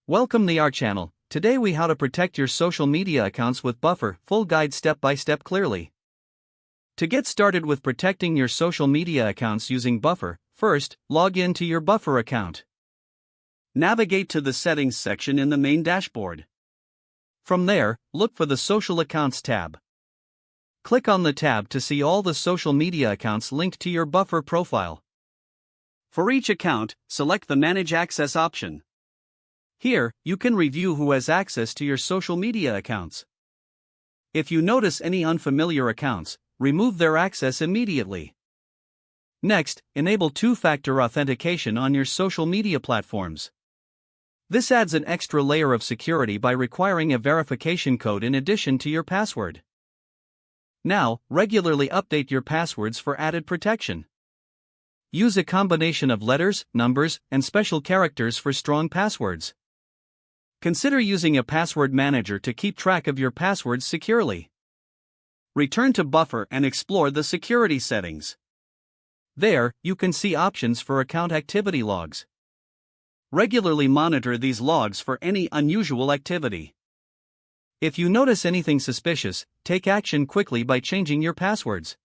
Welcome to our channel. Today we how to protect your social media accounts with Buffer, full guide step by step clearly. To get started with protecting your social media accounts using Buffer, first, log in to your Buffer account. Navigate to the settings section in the main dashboard. From there, look for the social accounts tab. Click on the tab to see all the social media accounts linked to your Buffer profile. For each account, select the Manage Access option. Here, you can review who has access to your social media accounts. If you notice any unfamiliar accounts, remove their access immediately. Next, enable two-factor authentication on your social media platforms. This adds an extra layer of security by requiring a verification code in addition to your password. Now, regularly update your passwords for added protection. Use a combination of letters, numbers, and special characters for strong passwords. Consider using a password manager to keep track of your passwords securely. Return to Buffer and explore the security settings. There, you can see options for account activity logs. Regularly monitor these logs for any unusual activity. If you notice anything suspicious, take action quickly by changing your passwords.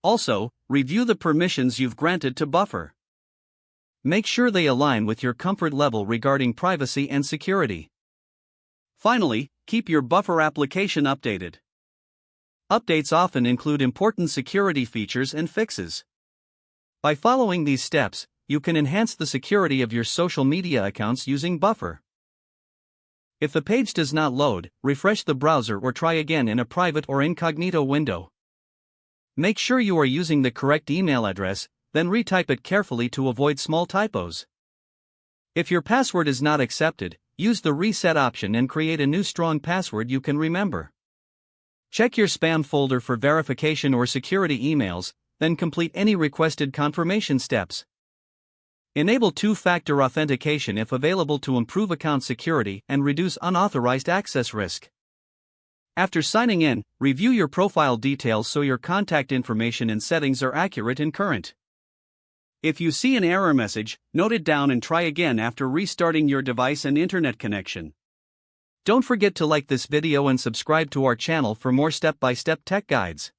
Also, review the permissions you've granted to Buffer. Make sure they align with your comfort level regarding privacy and security. Finally, keep your Buffer application updated. Updates often include important security features and fixes. By following these steps, you can enhance the security of your social media accounts using Buffer. If the page does not load, refresh the browser or try again in a private or incognito window. Make sure you are using the correct email address, then retype it carefully to avoid small typos. If your password is not accepted, use the reset option and create a new strong password you can remember. Check your spam folder for verification or security emails, then complete any requested confirmation steps. Enable two-factor authentication if available to improve account security and reduce unauthorized access risk. After signing in, review your profile details so your contact information and settings are accurate and current. If you see an error message, note it down and try again after restarting your device and internet connection. Don't forget to like this video and subscribe to our channel for more step-by-step tech guides.